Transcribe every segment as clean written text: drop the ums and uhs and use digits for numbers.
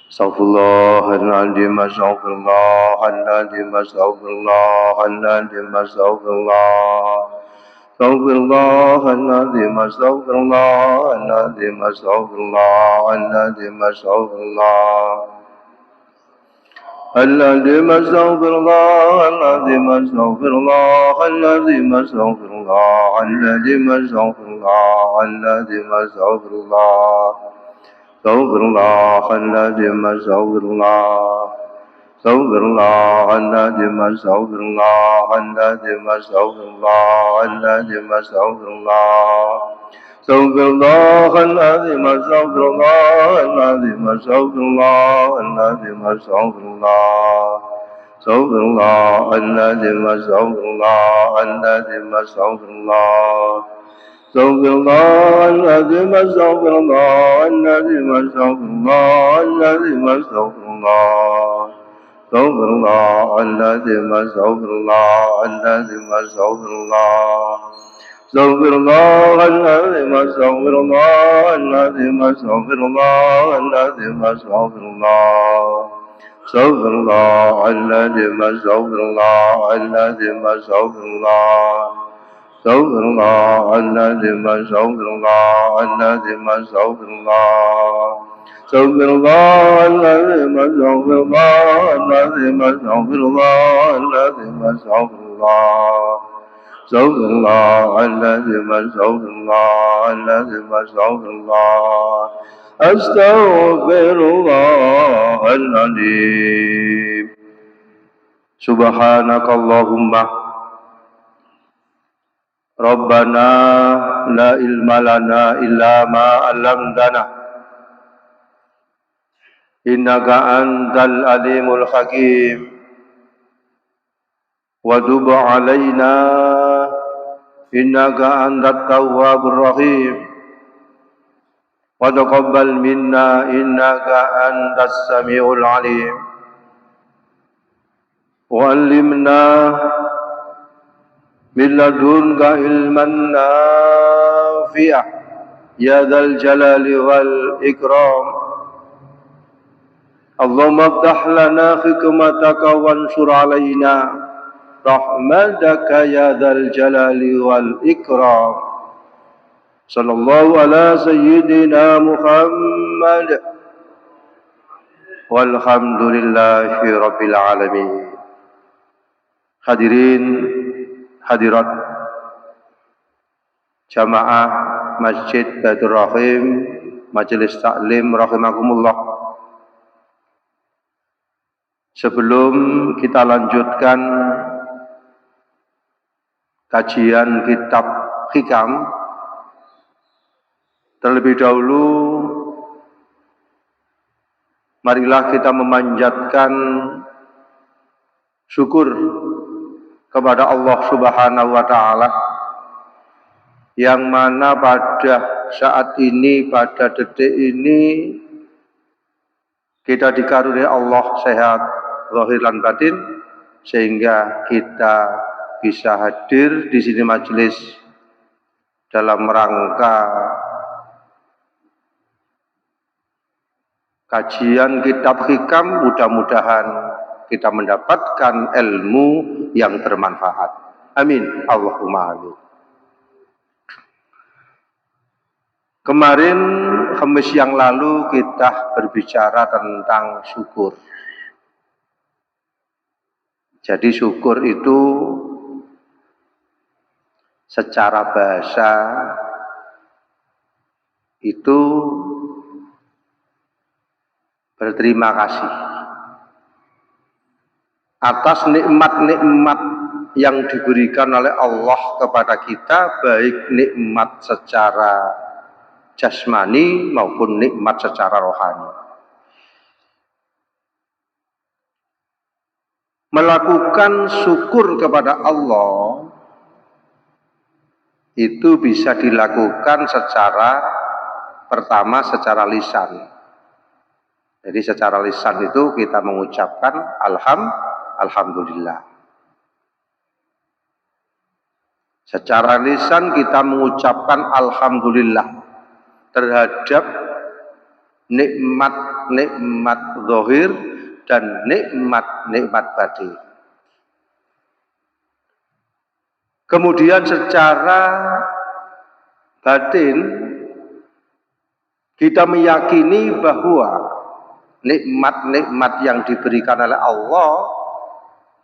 Astaghfirullahaladzim, astaghfirullahaladzim, astaghfirullahaladzim, astaghfirullah. Astaghfirullahaladzim, astaghfirullahaladzim, astaghfirullahaladzim, astaghfirullah. Al-Azim, astaghfirullah, al-Azim, astaghfirullah, al-Azim, astaghfirullah, al-Azim, astaghfirullah, al-Azim, astaghfirullah. Astaghfirullah, al-Azim, astaghfirullah. Astaghfirullah, al-Azim, astaghfirullah, al-Azim, astaghfirullah, al-Azim, astaghfirullah. Astaghfirullahaladzim, astaghfirullahaladzim, astaghfirullahaladzim, astaghfirullah. Astaghfirullahaladzim, astaghfirullahaladzim, astaghfirullah. Astaghfirullahaladzim, astaghfirullahaladzim, astaghfirullahaladzim, astaghfirullah. Astaghfirullahaladzim, astaghfirullahaladzim, astaghfirullah. Astaghfirullahaladzim, astaghfirullahaladzim, astaghfirullahaladzim, astaghfirullah. Astaghfirullahaladzim, astaghfirullahaladzim, astaghfirullah. Astaghfirullahaladzim, astaghfirullahaladzim, astaghfirullah. Astaghfirullahaladzim, astaghfirullahaladzim, astaghfirullahaladzim, astaghfirullah. Astaghfirullahaladzim, astaghfirullahaladzim, astaghfirullah. Astaghfirullahaladzim. Subhanakallahumma Rabbana la ilma lana illa ma 'allamtana innaka antal alimul hakim wa tub 'alaina innaka antat tawwabur rahim wa taqabbal minna innaka antas samiul alim wa 'allimna min ladunka ilman nafi'ah ya dzal jalali wal ikram. Allahumma iftah lana hikmataka wansur alaina rahmataka ya dzal jalali wal ikram. Sallallahu ala sayyidina Muhammad walhamdulillahi rabbil alamin. Hadirin hadirat jamaah Masjid Baitur Rahim, Majelis Taklim rahimakumullah. Sebelum kita lanjutkan kajian kitab Hikam, terlebih dahulu marilah kita memanjatkan syukur kepada Allah Subhanahu wa Ta'ala, yang mana pada saat ini, pada detik ini, kita dikaruniai Allah sehat zahir dan batin, sehingga kita bisa hadir di sini majelis dalam rangka kajian kitab Hikam. Mudah-mudahan kita mendapatkan ilmu yang bermanfaat. Amin. Allahumma amin. Kemarin, Khamis yang lalu, kita berbicara tentang syukur. Jadi syukur itu secara bahasa itu berterima kasih atas nikmat-nikmat yang diberikan oleh Allah kepada kita, baik nikmat secara jasmani maupun nikmat secara rohani. Melakukan syukur kepada Allah itu bisa dilakukan pertama secara lisan. Jadi secara lisan itu kita mengucapkan alhamdulillah. Secara lisan kita mengucapkan alhamdulillah terhadap nikmat zahir dan nikmat batin. Kemudian secara batin kita meyakini bahwa nikmat-nikmat yang diberikan oleh Allah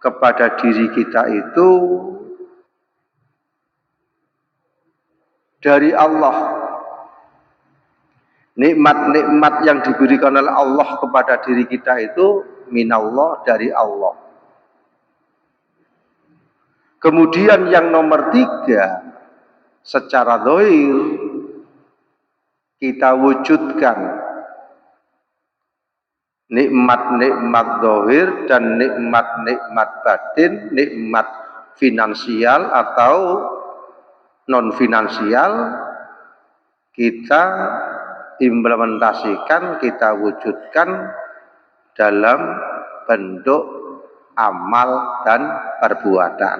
kepada diri kita itu dari Allah. Nikmat-nikmat yang diberikan oleh Allah kepada diri kita itu minallah, dari Allah. Kemudian yang nomor 3, secara zahir kita wujudkan nikmat-nikmat zahir dan nikmat-nikmat batin, nikmat finansial atau non finansial, kita implementasikan, kita wujudkan dalam bentuk amal dan perbuatan.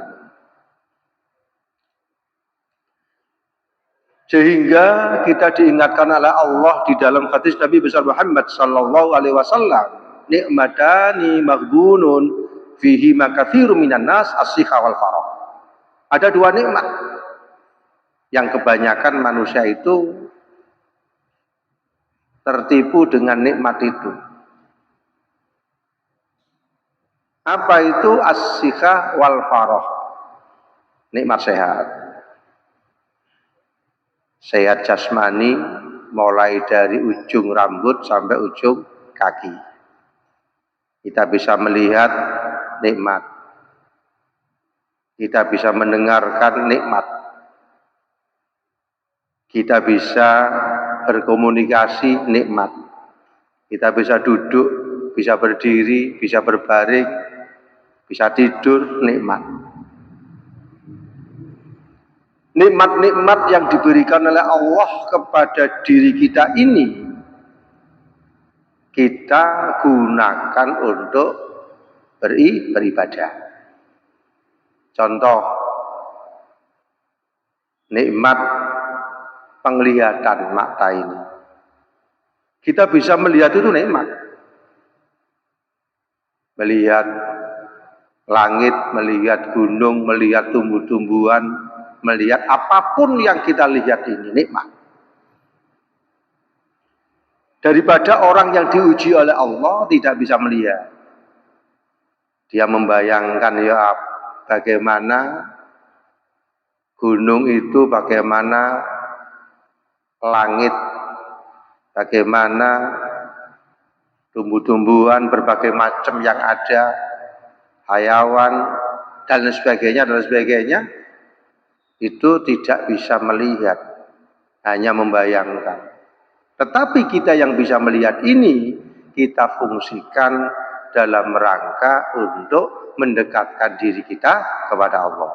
Sehingga kita diingatkan oleh Allah di dalam hadis Nabi besar Muhammad sallallahu alaihi wasallam, nikmatani maghbunun fihi makatsirun minan nas as-sikha wal farah. Ada 2 nikmat yang kebanyakan manusia itu tertipu dengan nikmat itu. Apa itu as-sikha wal farah? Nikmat sehat. Sehat jasmani mulai dari ujung rambut sampai ujung kaki. Kita bisa melihat nikmat. Kita bisa mendengarkan nikmat. Kita bisa berkomunikasi nikmat. Kita bisa duduk, bisa berdiri, bisa berbaring, bisa tidur, nikmat. Nikmat-nikmat yang diberikan oleh Allah kepada diri kita ini kita gunakan untuk beribadah. Contoh, nikmat penglihatan mata ini. Kita bisa melihat itu nikmat. Melihat langit, melihat gunung, melihat tumbuh-tumbuhan, melihat apapun yang kita lihat ini nikmat. Daripada orang yang diuji oleh Allah tidak bisa melihat. Dia membayangkan ya bagaimana gunung itu, bagaimana langit, bagaimana tumbuh-tumbuhan berbagai macam yang ada, hayawan dan sebagainya, itu tidak bisa melihat, hanya membayangkan. Tetapi kita yang bisa melihat ini, kita fungsikan dalam rangka untuk mendekatkan diri kita kepada Allah.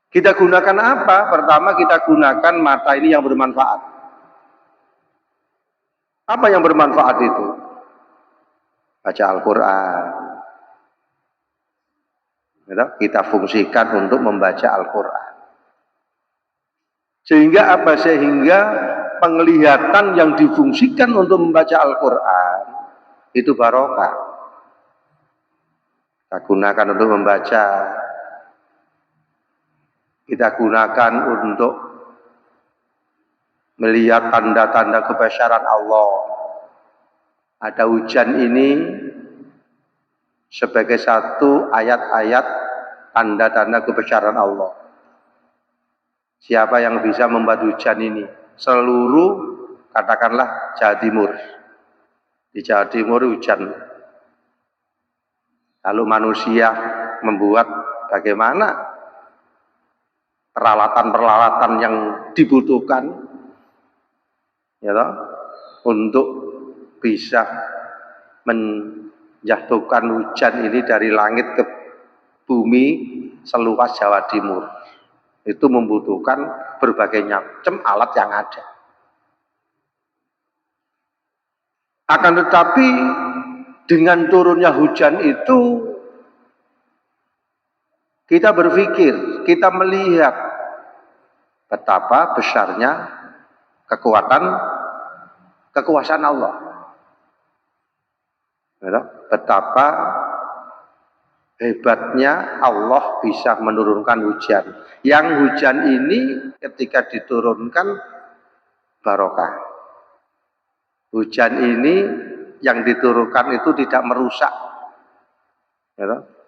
Kita gunakan apa? Pertama, kita gunakan mata ini yang bermanfaat. Apa yang bermanfaat itu? Baca Al-Quran. Kita fungsikan untuk membaca Al-Quran. Sehingga apa? Sehingga penglihatan yang difungsikan untuk membaca Al-Quran itu barokah. Kita gunakan untuk membaca. Kita gunakan untuk melihat tanda-tanda kebesaran Allah. Ada hujan ini sebagai satu ayat-ayat tanda-tanda kebesaran Allah. Siapa yang bisa membuat hujan ini? Seluruh, katakanlah Jawa Timur. Di Jawa Timur hujan. Lalu manusia membuat bagaimana peralatan-peralatan yang dibutuhkan ya toh, untuk bisa menjatuhkan hujan ini dari langit ke bumi seluas Jawa Timur. Itu membutuhkan berbagai macam alat yang ada. Akan tetapi dengan turunnya hujan itu kita berpikir, kita melihat betapa besarnya kekuatan kekuasaan Allah. Betapa hebatnya Allah bisa menurunkan hujan. Yang hujan ini ketika diturunkan barokah. Hujan ini yang diturunkan itu tidak merusak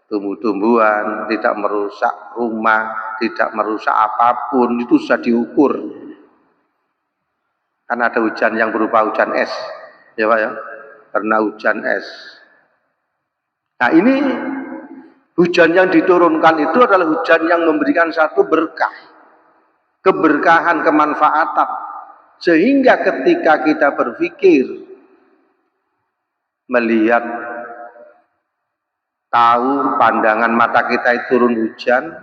tumbuh-tumbuhan, tidak merusak rumah, tidak merusak apapun, itu sudah diukur. Kan ada hujan yang berupa hujan es, ya Pak ya, karena hujan es. Nah ini hujan yang diturunkan itu adalah hujan yang memberikan satu berkah, keberkahan, kemanfaatan, sehingga ketika kita berpikir, melihat, tahu pandangan mata kita itu turun hujan,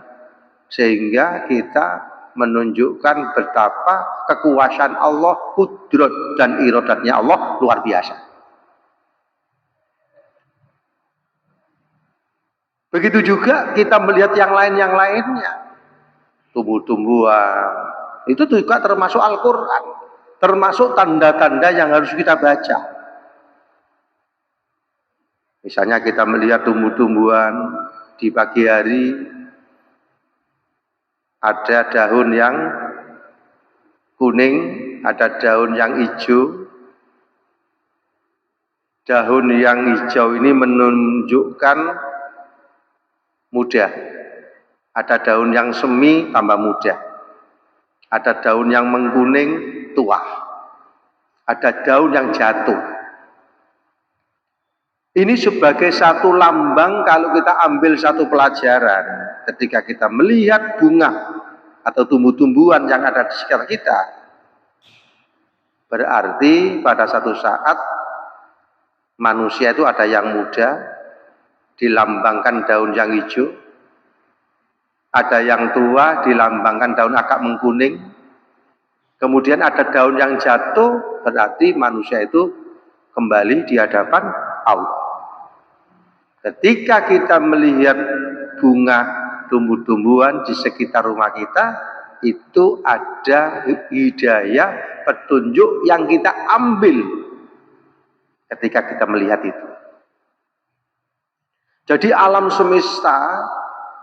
sehingga kita menunjukkan betapa kekuasaan Allah, kudrat dan iradatnya Allah luar biasa. Begitu juga kita melihat yang lainnya, tumbuh-tumbuhan, itu juga termasuk Al-Quran, termasuk tanda-tanda yang harus kita baca. Misalnya kita melihat tumbuh-tumbuhan di pagi hari, ada daun yang kuning, ada daun yang hijau. Daun yang hijau ini menunjukkan muda. Ada daun yang semi tambah muda. Ada daun yang mengkuning tua. Ada daun yang jatuh. Ini sebagai satu lambang kalau kita ambil satu pelajaran. Ketika kita melihat bunga atau tumbuh-tumbuhan yang ada di sekitar kita, berarti pada satu saat manusia itu ada yang muda, dilambangkan daun yang hijau, ada yang tua, dilambangkan daun agak mengkuning, kemudian ada daun yang jatuh, berarti manusia itu kembali di hadapan Allah. Ketika kita melihat bunga, tumbuh-tumbuhan di sekitar rumah kita, itu ada hidayah, petunjuk yang kita ambil ketika kita melihat itu. Jadi alam semesta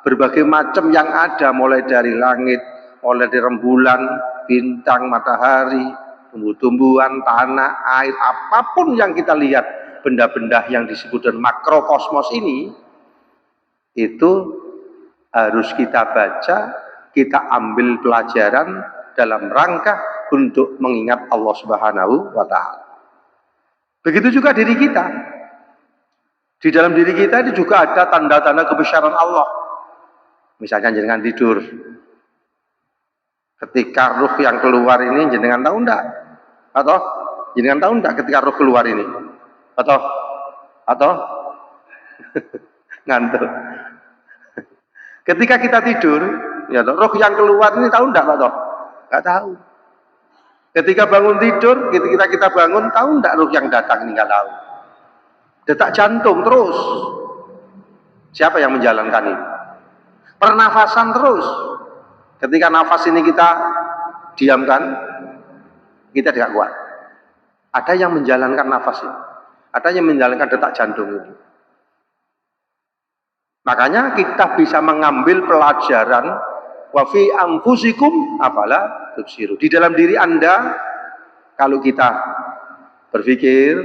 berbagai macam yang ada, mulai dari langit, mulai dari rembulan, bintang, matahari, tumbuh-tumbuhan, tanah, air, apapun yang kita lihat, benda-benda yang disebut dengan makrokosmos ini, itu harus kita baca, kita ambil pelajaran dalam rangka untuk mengingat Allah Subhanahu wa Ta'ala. Begitu juga diri kita. Di dalam diri kita ini juga ada tanda-tanda kebesaran Allah. Misalnya jenengan tidur, ketika ruh yang keluar ini jenengan tahu enggak? Atau jenengan tahu enggak ketika ruh keluar ini? Atau ngantuk. Ketika kita tidur, ya roh yang keluar ini tahu enggak, Pak toh? Enggak tahu. Ketika bangun tidur, ketika kita bangun, tahu enggak roh yang datang ini? Enggak tahu. Detak jantung terus. Siapa yang menjalankan ini? Pernafasan terus. Ketika nafas ini kita diamkan, kita tidak kuat. Ada yang menjalankan nafas ini. Ada yang menjalankan detak jantung ini. Makanya kita bisa mengambil pelajaran wa fi anfusikum afala tubsiru. Di dalam diri Anda, kalau kita berpikir,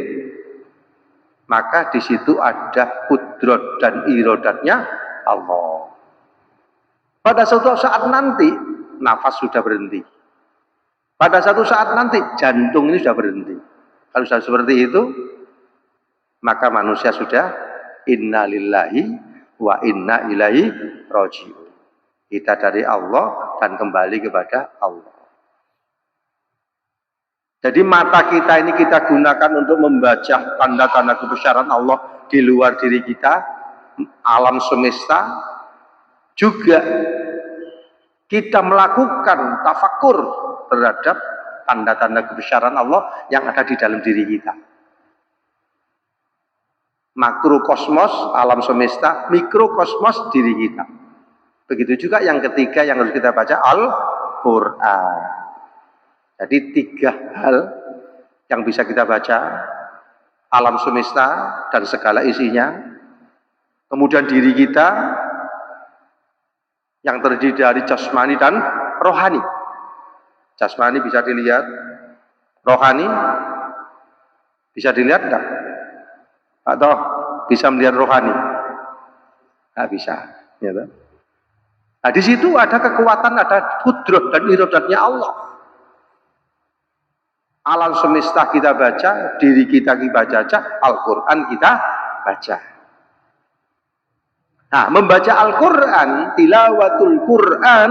maka di situ ada kudrat dan iradatnya Allah. Pada suatu saat nanti nafas sudah berhenti. Pada satu saat nanti jantung ini sudah berhenti. Kalau sudah seperti itu, maka manusia sudah inna lillahi wa inna ilaihi raji'un. Kita dari Allah dan kembali kepada Allah. Jadi mata kita ini kita gunakan untuk membaca tanda-tanda kebesaran Allah di luar diri kita, alam semesta. Juga kita melakukan tafakur terhadap tanda-tanda kebesaran Allah yang ada di dalam diri kita. Makrokosmos, alam semesta, mikrokosmos, diri kita. Begitu juga yang ketiga yang harus kita baca, Al-Quran. Jadi 3 hal yang bisa kita baca, alam semesta dan segala isinya, kemudian diri kita yang terdiri dari jasmani dan rohani. Jasmani bisa dilihat, rohani bisa dilihat enggak? Atau bisa melihat rohani? Enggak bisa. Ya, nah, di situ ada kekuatan, ada kudrat dan iradatnya Allah. Alam semesta kita baca, diri kita baca, Al-Quran kita baca. Nah, membaca Al-Quran, tilawatul Quran,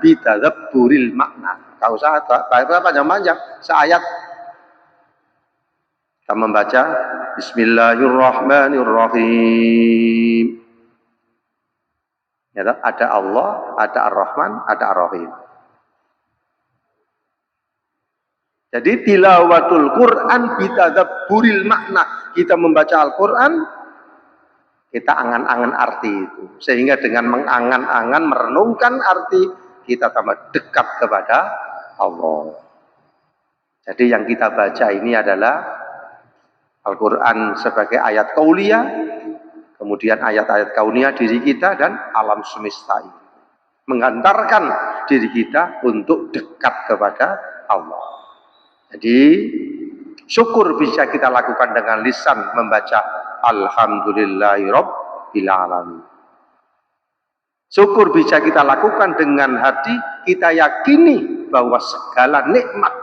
bitadabburil makna. Kau usah panjang-panjang, seayat kita membaca Bismillahirrahmanirrahim. Ya, ada Allah, ada Ar-Rahman, ada Ar-Rahim. Jadi tilawatul Quran bitadabburil makna. Kita membaca Al-Quran, kita angan-angan arti itu. Sehingga dengan mengangan-angan, merenungkan arti, kita tambah dekat kepada Allah. Jadi yang kita baca ini adalah Al-Quran sebagai ayat kauliyah, kemudian ayat-ayat kauniyah diri kita dan alam semesta ini. Mengantarkan diri kita untuk dekat kepada Allah. Jadi syukur bisa kita lakukan dengan lisan membaca Alhamdulillahirabbil alamin. Syukur bisa kita lakukan dengan hati, kita yakini bahwa segala nikmat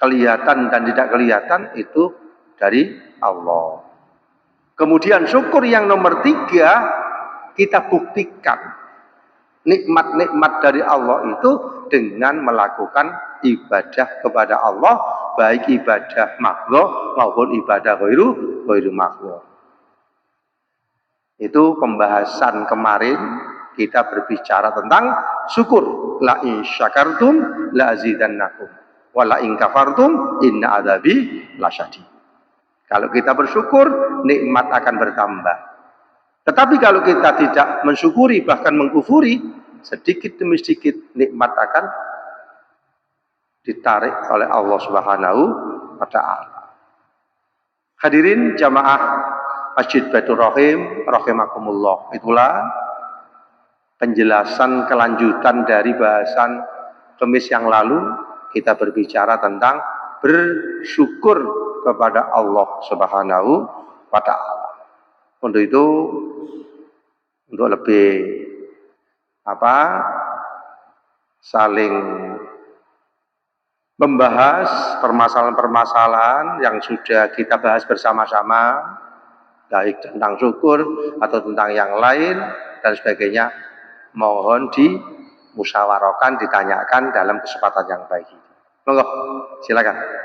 kelihatan dan tidak kelihatan itu dari Allah. Kemudian syukur yang nomor 3, kita buktikan nikmat-nikmat dari Allah itu dengan melakukan ibadah kepada Allah, baik ibadah makruh maupun ibadah ghairu makruh. Itu pembahasan kemarin kita berbicara tentang syukur. La in syakartum la azidannakum wa la in kafartum inna adzabi lasyadid. Kalau kita bersyukur, nikmat akan bertambah. Tetapi kalau kita tidak mensyukuri, bahkan mengkufuri, sedikit demi sedikit nikmat akan ditarik oleh Allah Subhanahu wa Ta'ala. Hadirin jamaah Masjid Baitur Rahim, rahimakumullah. Itulah penjelasan kelanjutan dari bahasan Kamis yang lalu. Kita berbicara tentang bersyukur kepada Allah Subhanahu wa Ta'ala. Untuk itu, untuk lebih saling membahas permasalahan-permasalahan yang sudah kita bahas bersama-sama, baik tentang syukur atau tentang yang lain dan sebagainya, mohon dimusyawarahkan, ditanyakan dalam kesempatan yang baik ini. Monggo, silakan.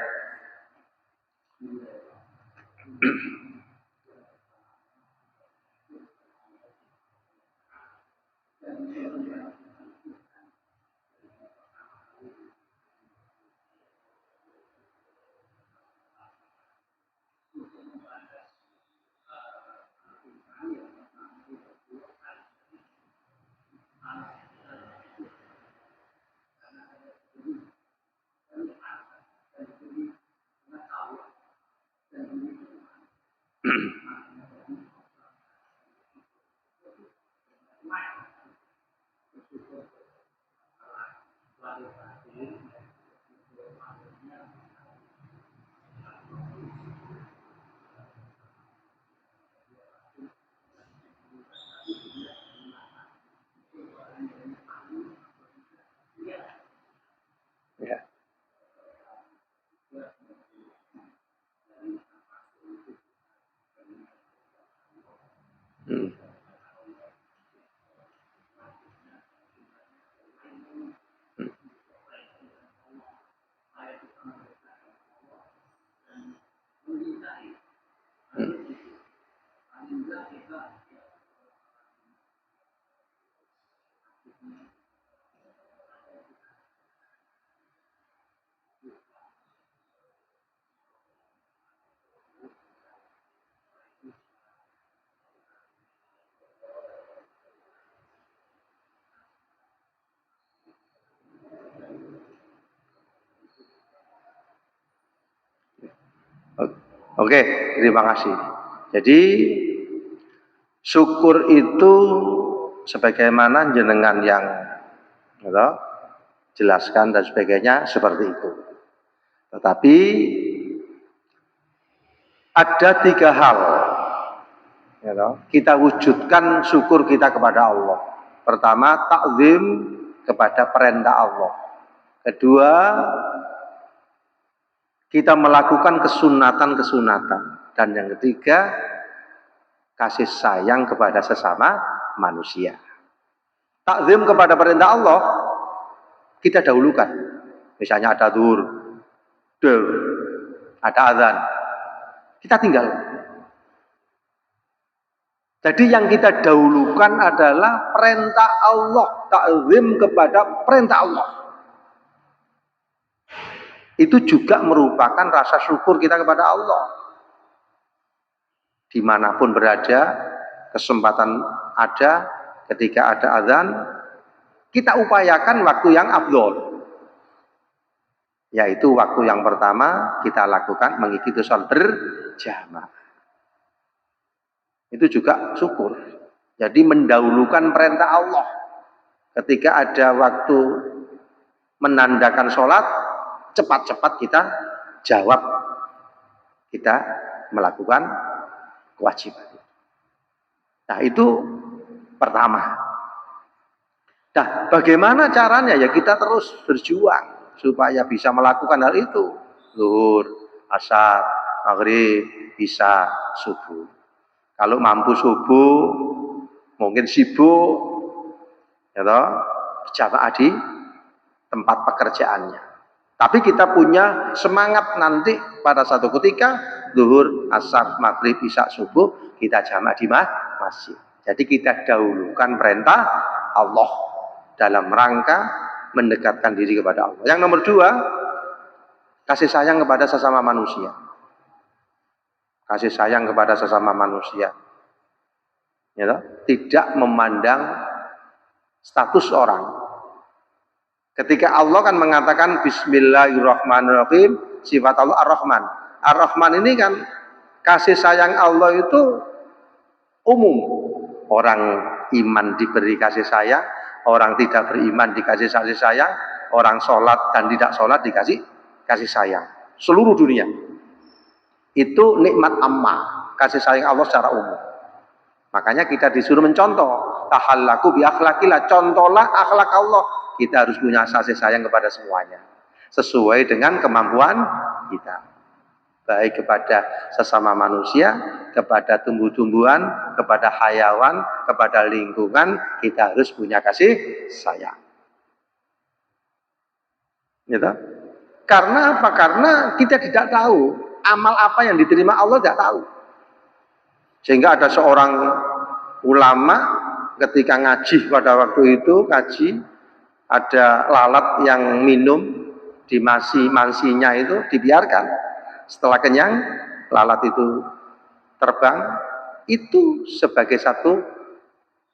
Ya. Oke, terima kasih. Jadi syukur itu sebagaimana jenengan yang jelaskan dan sebagainya seperti itu. Tetapi ada 3 hal kita wujudkan syukur kita kepada Allah. Pertama, takzim kepada perintah Allah. Kedua, kita melakukan kesunatan-kesunatan. Dan yang ketiga, kasih sayang kepada sesama manusia. Takzim kepada perintah Allah, kita dahulukan. Misalnya ada zuhur, ada azan, kita tinggal. Jadi yang kita dahulukan adalah perintah Allah, takzim kepada perintah Allah. Itu juga merupakan rasa syukur kita kepada Allah. Dimanapun berada, kesempatan ada, ketika ada azan, kita upayakan waktu yang afdol. Yaitu waktu yang pertama kita lakukan mengikuti sholat berjamaah. Itu juga syukur. Jadi mendahulukan perintah Allah. Ketika ada waktu menandakan sholat, cepat-cepat kita jawab. Kita melakukan kewajiban. Nah itu pertama. Nah bagaimana caranya? Ya kita terus berjuang supaya bisa melakukan hal itu. Zuhur, asar, maghrib, isya, subuh. Kalau mampu subuh, mungkin sibuk, berjamaah di tempat pekerjaannya. Tapi kita punya semangat nanti pada satu ketika, zuhur, asar, maghrib, isya, subuh, kita jamaah di masjid. Jadi kita dahulukan perintah Allah dalam rangka mendekatkan diri kepada Allah. Yang nomor 2, kasih sayang kepada sesama manusia. Kasih sayang kepada sesama manusia. Tidak memandang status orang. Ketika Allah kan mengatakan Bismillahirrahmanirrahim, sifat Allah Ar-Rahman. Ar-Rahman ini kan kasih sayang Allah itu umum. Orang iman diberi kasih sayang, orang tidak beriman dikasih kasih sayang, orang sholat dan tidak sholat dikasih kasih sayang. Seluruh dunia. Itu nikmat ammah, kasih sayang Allah secara umum. Makanya kita disuruh mencontoh, tahallaku bi akhlaqillah, contohlah akhlak Allah. Kita harus punya kasih sayang kepada semuanya, sesuai dengan kemampuan kita. Baik kepada sesama manusia, kepada tumbuh-tumbuhan, kepada hayawan, kepada lingkungan, kita harus punya kasih sayang. Gitu? Karena apa? Karena kita tidak tahu amal apa yang diterima Allah, tidak tahu. Sehingga ada seorang ulama ketika ngaji pada waktu itu, ngaji, ada lalat yang minum di mansinya itu dibiarkan. Setelah kenyang, lalat itu terbang. Itu sebagai satu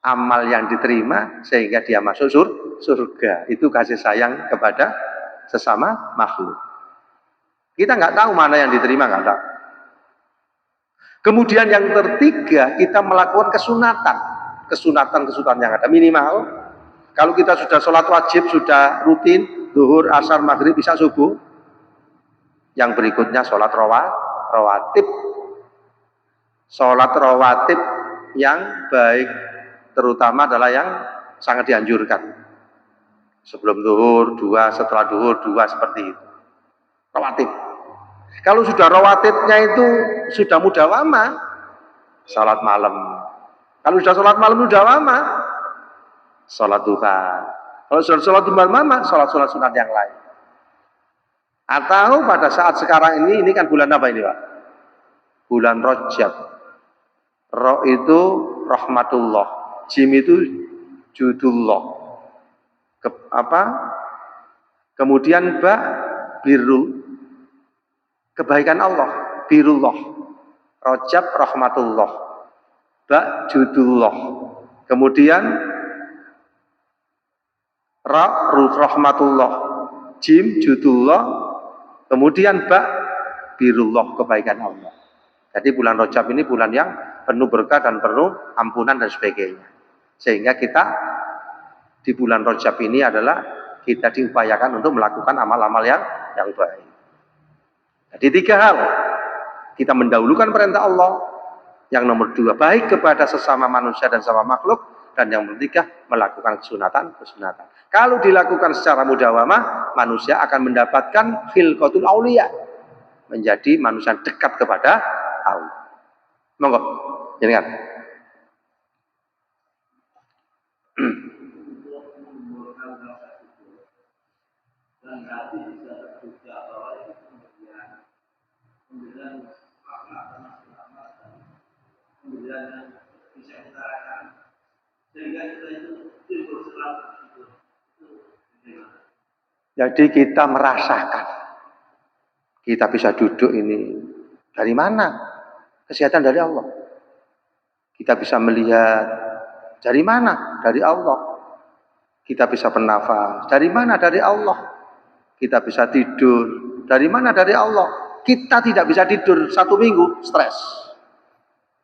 amal yang diterima sehingga dia masuk surga. Itu kasih sayang kepada sesama makhluk. Kita nggak tahu mana yang diterima, nggak tahu. Kemudian yang ketiga, kita melakukan kesunatan yang ada minimal. Kalau kita sudah sholat wajib, sudah rutin, zuhur, asar, maghrib, isya, subuh. Yang berikutnya sholat rawatib. Sholat rawatib yang baik, terutama adalah yang sangat dianjurkan. Sebelum zuhur 2, setelah zuhur 2, seperti itu. Rawatib. Kalau sudah rawatibnya itu sudah mudawamah, salat malam. Kalau sudah salat malam mudawamah, salat duha. Kalau sudah salat duha malam, salat sunat yang lain. Atau pada saat sekarang ini kan bulan apa ini, Pak? Bulan Rajab. Ro itu rahmatullah, jim itu judullah. Kemudian ba birrul, kebaikan Allah, birullah. Rajab rahmatullah, ba judullah. Kemudian ra rahmatullah, jim judullah. Kemudian ba birullah, kebaikan Allah. Jadi bulan Rajab ini bulan yang penuh berkah dan penuh ampunan dan sebagainya. Sehingga kita di bulan Rajab ini adalah kita diupayakan untuk melakukan amal-amal yang baik. Jadi 3 hal. Kita mendahulukan perintah Allah. Yang nomor 2, baik kepada sesama manusia dan sesama makhluk. Dan yang ketiga, melakukan kesunatan. Kalau dilakukan secara mudawamah, manusia akan mendapatkan khilqatul auliya, menjadi manusia dekat kepada Allah. Monggo, jenengan. Jadi kita merasakan, kita bisa duduk ini dari mana? Kesehatan dari Allah. Kita bisa melihat dari mana? Dari Allah. Kita bisa bernafas dari mana? Dari Allah. Kita bisa tidur dari mana? Dari Allah. Kita tidak bisa tidur 1 minggu, stres.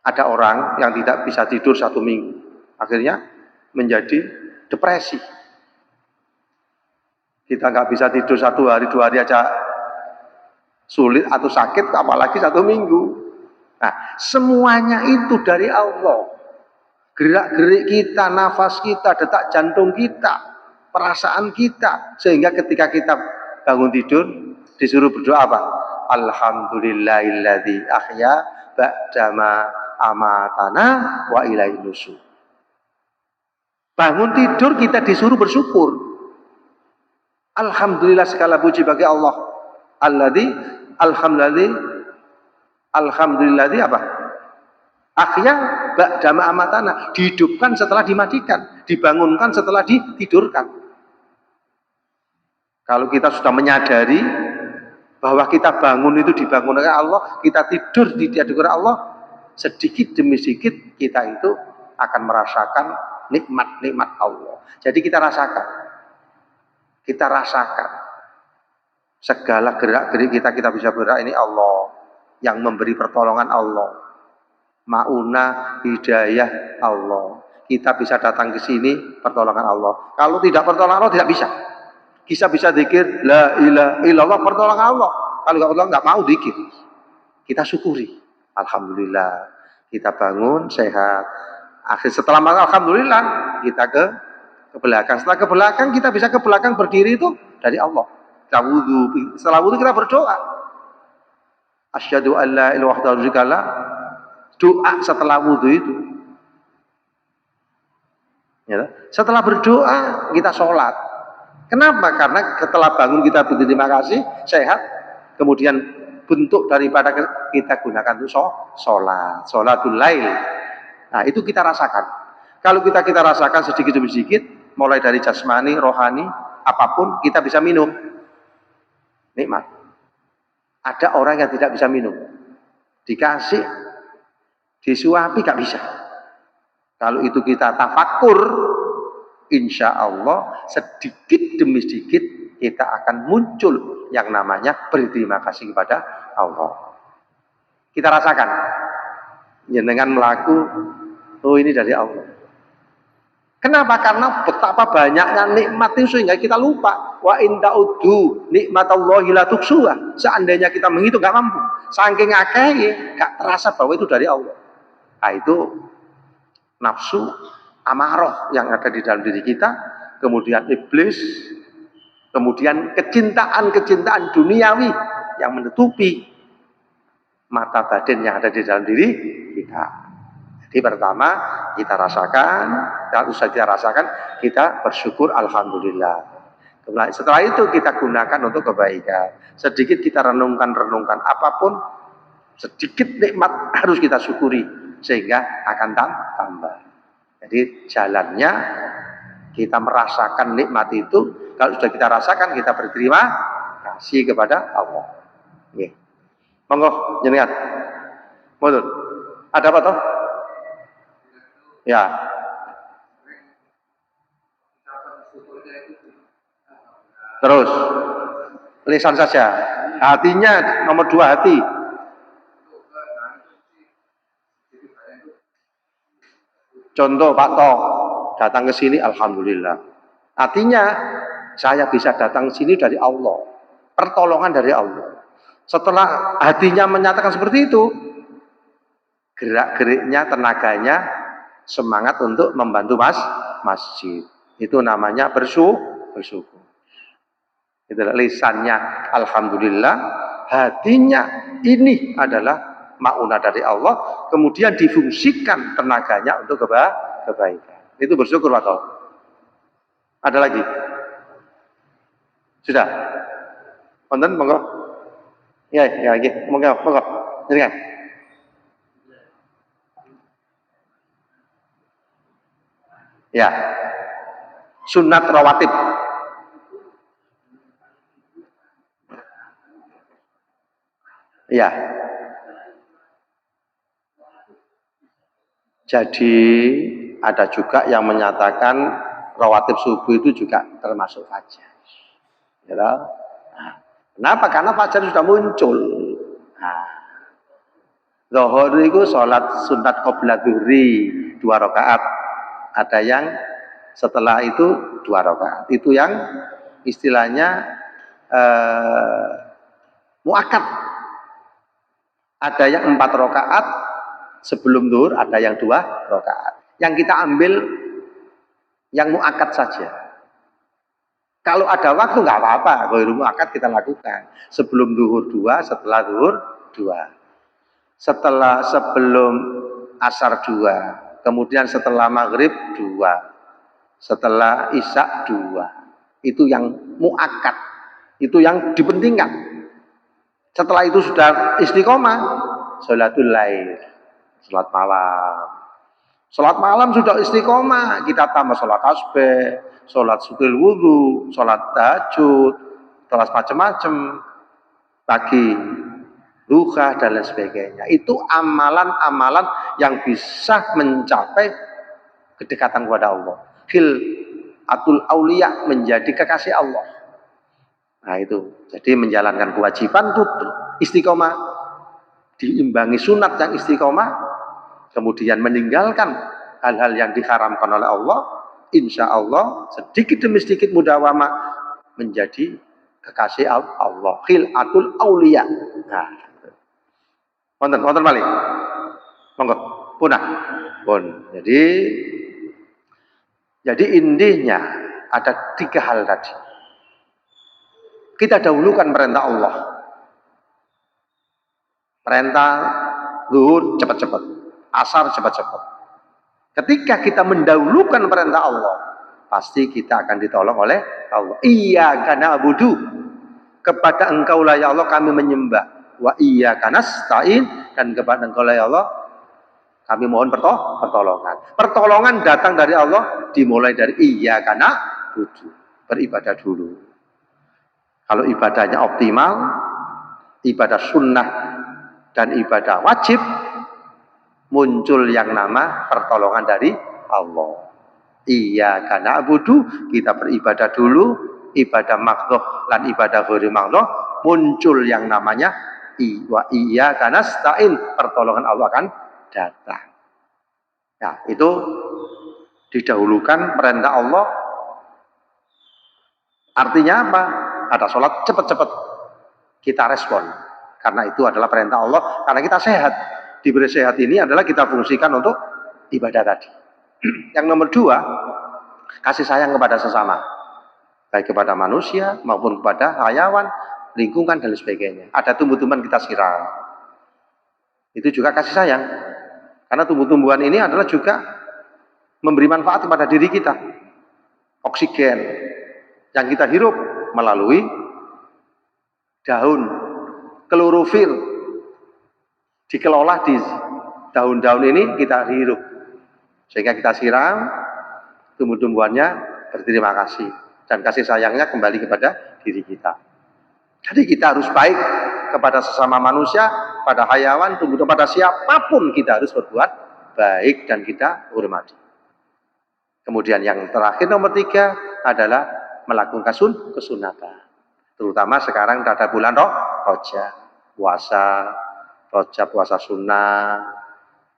Ada orang yang tidak bisa tidur 1 minggu, akhirnya menjadi depresi. Kita nggak bisa tidur 1 hari 2 hari aja sulit atau sakit, apalagi 1 minggu. Nah, semuanya itu dari Allah. Gerak-gerik kita, nafas kita, detak jantung kita, perasaan kita, sehingga ketika kita bangun tidur disuruh berdoa apa? Alhamdulillahilladzi ahya ba'dama amatana wa ilaihin nusyur. Bangun tidur kita disuruh bersyukur. Alhamdulillah, segala puji bagi Allah. Alhamdulillah apa? Ahya ba'dama amatana, dihidupkan setelah dimatikan, dibangunkan setelah ditidurkan. Kalau kita sudah menyadari bahwa kita bangun itu dibangunkan Allah, kita tidur ditidur Allah, sedikit demi sedikit kita itu akan merasakan nikmat-nikmat Allah. Jadi kita rasakan segala gerak-gerik kita bisa bergerak, ini Allah yang memberi pertolongan, Allah mauna hidayah Allah. Kita bisa datang ke sini pertolongan Allah. Kalau tidak pertolongan Allah tidak bisa. Kita bisa zikir la ilaha illallah, pertolongan Allah. Kalau nggak mau zikir, kita syukuri. Alhamdulillah kita bangun sehat. Akhir setelah makan alhamdulillah kita ke belakang. Setelah ke belakang, kita bisa ke belakang berdiri itu dari Allah. Kita wudu. Setelah wudu kita berdoa. Asyhadu an la ilaha illallah. Doa setelah wudu itu. Ya, setelah berdoa kita sholat. Kenapa? Karena setelah bangun kita berterima kasih, sehat. Kemudian bentuk daripada kita gunakan itu sholat, sholatul lail. Nah, itu kita rasakan. Kalau kita rasakan sedikit demi sedikit, mulai dari jasmani, rohani, apapun kita bisa minum. Nikmat. Ada orang yang tidak bisa minum. Dikasih, disuapi gak bisa. Kalau itu kita tafakur, insya Allah sedikit demi sedikit kita akan muncul yang namanya berterima kasih kepada Allah. Kita rasakan, dengan melaku, oh ini dari Allah. Kenapa? Karena betapa banyaknya nikmat itu sehingga kita lupa. Wa in ta'uddu nikmatallahi la tuhsuha. Seandainya kita menghitung gak mampu. Saking akeh gak terasa bahwa itu dari Allah. Nah, itu nafsu amarah yang ada di dalam diri kita, kemudian iblis, kemudian kecintaan duniawi yang menutupi mata batin yang ada di dalam diri kita. Jadi pertama kita rasakan, kalau sudah kita rasakan, kita bersyukur alhamdulillah. Setelah itu kita gunakan untuk kebaikan. Sedikit kita renungkan apapun, sedikit nikmat harus kita syukuri sehingga akan tambah. Jadi jalannya kita merasakan nikmat itu, kalau sudah kita rasakan kita berterima kasih kepada Allah. Oke. Monggo jenengan. Mohon. Ada apa toh? Ya. Terus. Lisan saja. Hatinya nomor 2 hati. Contoh Pak Tok datang ke sini, alhamdulillah. Artinya saya bisa datang ke sini dari Allah, pertolongan dari Allah. Setelah hatinya menyatakan seperti itu, gerak-geriknya, tenaganya, semangat untuk membantu masjid. Itu namanya bersyukur. Itu lisannya alhamdulillah, hatinya ini adalah maunah dari Allah, kemudian difungsikan tenaganya untuk kebaikan. Itu bersyukur atau ada lagi? Sudah? Konten monggo. Ya lagi. Monggo. Ini kan. Ya. Sunat rawatib. Ya. Jadi ada juga yang menyatakan rawatib subuh itu juga termasuk fajar. Ya. Nah, kenapa? Karena fajar sudah muncul. Nah, Zuhur itu sholat sunat qabla dhuhri 2 rakaat. Ada yang setelah itu 2 rakaat. Itu yang istilahnya muakkad. Ada yang 4 rakaat sebelum zuhur, ada yang 2 rakaat. Yang kita ambil yang muakkad saja. Kalau ada waktu nggak apa-apa, ghairu muakkad kita lakukan. Sebelum zuhur 2, setelah zuhur 2. Sebelum asar 2, kemudian setelah maghrib 2, setelah isya 2. Itu yang muakkad, itu yang dipentingkan. Setelah itu sudah istiqomah, sholatul lail, sholat malam. Sholat malam sudah istiqomah, kita tambah sholat tasbih, sholat sutil wudhu, sholat tahajud, sholat macam-macam pagi, duha dan lain sebagainya. Itu amalan-amalan yang bisa mencapai kedekatan kepada Allah. Atul aulia, menjadi kekasih Allah. Nah itu, jadi menjalankan kewajiban itu istiqomah, diimbangi sunat yang istiqomah, kemudian meninggalkan hal-hal yang diharamkan oleh Allah, insya Allah sedikit demi sedikit mudawamah menjadi kekasih Allah. Atul aulia. Nah, wonten malih. Monggo, punah. Pun. Jadi intinya ada 3 hal tadi. Kita dahulukan perintah Allah. Perintah zuhur cepat-cepat, asar cepat-cepat. Ketika kita mendahulukan perintah Allah, pasti kita akan ditolong oleh Allah. Iyyaka na'budu, kepada Engkau lah ya Allah kami menyembah. Wa iyyaka nasta'in, dan kepada Engkau lah ya Allah kami mohon pertolongan. Pertolongan datang dari Allah, dimulai dari iyyaka na'budu, beribadah dulu. Kalau ibadahnya optimal, ibadah sunnah dan ibadah wajib, muncul yang nama pertolongan dari Allah. Iyyaka na'budu, kita beribadah dulu, ibadah makruh dan ibadah ghairu makruh, muncul yang namanya wa iyyaka nasta'in, pertolongan Allah akan datang. Nah, itu didahulukan perintah Allah. Artinya apa? Ada sholat cepat-cepat kita respon, karena itu adalah perintah Allah, karena kita sehat. Diberi sehat ini adalah kita fungsikan untuk ibadah tadi. Yang nomor 2, kasih sayang kepada sesama, baik kepada manusia maupun kepada hayawan, lingkungan dan sebagainya. Ada tumbuh-tumbuhan kita siram, itu juga kasih sayang, karena tumbuh-tumbuhan ini adalah juga memberi manfaat kepada diri kita. Oksigen yang kita hirup melalui daun klorofil, dikelola di daun-daun ini kita hirup, sehingga kita siram, tumbuh-tumbuhannya berterima kasih, dan kasih sayangnya kembali kepada diri kita. Jadi kita harus baik kepada sesama manusia, pada hayawan, tumbuh-tumbuhan, pada siapapun kita harus berbuat baik dan kita hormati. Kemudian yang terakhir nomor 3 adalah melakukan kesunatan. Terutama sekarang ada bulan Rajab, puasa sunnah.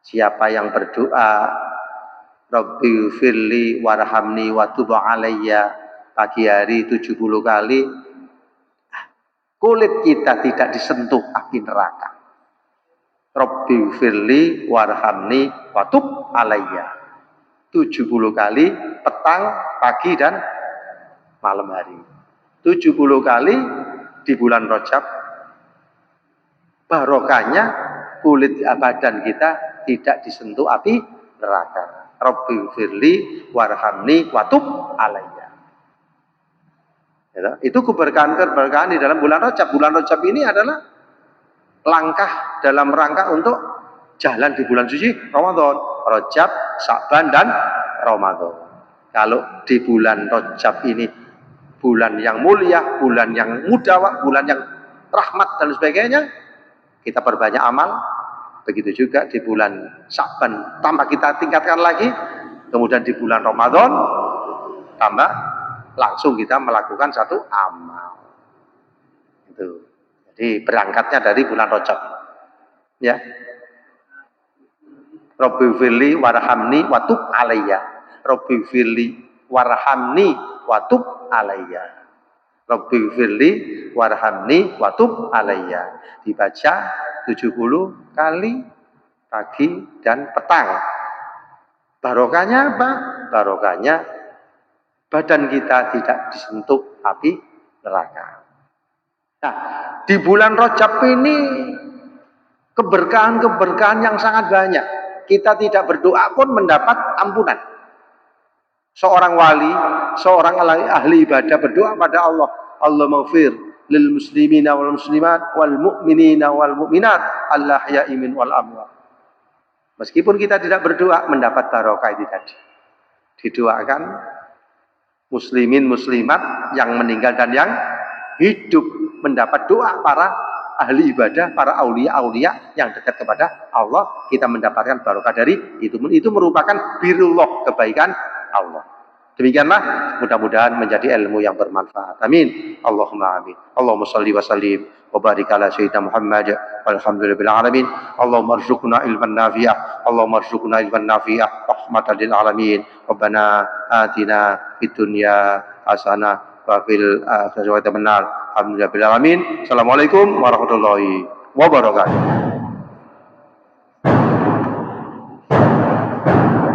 Siapa yang berdoa Rabbi firli warhamni wa tub alayya pagi hari 70 kali, kulit kita tidak disentuh api neraka. Rabbi firli warhamni wa tub alayya 70 kali petang, pagi dan malam hari. 70 kali di bulan Rajab. Barokahnya kulit badan kita tidak disentuh api neraka. Rabbi firli warhamni wa tub alayya. Itu keberkahan di dalam bulan Rajab. Bulan Rajab ini adalah langkah dalam rangka untuk jalan di bulan suci Ramadan. Rajab, Sya'ban dan Ramadan. Kalau di bulan Rajab ini bulan yang mulia, bulan yang mudah, bulan yang rahmat dan sebagainya, kita perbanyak amal. Begitu juga di bulan Sya'ban tambah kita tingkatkan lagi. Kemudian di bulan Ramadan tambah langsung kita melakukan satu amal. Itu. Jadi berangkatnya dari bulan Rajab. Ya. Rabbi firli warhamni wa tub alayya. Rabbi firli warhamni wa tub alayya. Rabbi firli warhamni wa tub alayya. Dibaca 70 kali pagi dan petang. Barokahnya apa? Barokahnya badan kita tidak disentuh api neraka. Nah, di bulan Rajab ini keberkahan-keberkahan yang sangat banyak. Kita tidak berdoa pun mendapat ampunan. Seorang wali, seorang ahli ibadah berdoa pada Allah, Allahumma ighfir lil muslimina wal muslimat wal mu'minina wal mu'minat al-ahya'i min wal amwat. Meskipun kita tidak berdoa mendapat barokah itu tadi. Didoakan muslimin muslimat yang meninggal dan yang hidup mendapat doa para ahli ibadah, para aulia-aulia yang dekat kepada Allah, kita mendapatkan barokah dari itu. Itu merupakan birullah, kebaikan Allah. Demikianlah, mudah-mudahan menjadi ilmu yang bermanfaat. Amin. Allahumma amin. Allahumma salli wa sallim wa barik ala sayyidina Muhammad walhamdulillahil alamin. Allahumma arzuqna ilman nafi'ah. Allahumma arzuqna ilman nafi'ah rahmatan lil alamin. Rabbana atina fid dunya hasanah wa fil akhirati hasanah. Alhamdulillahil alamin. Assalamualaikum warahmatullahi wabarakatuh.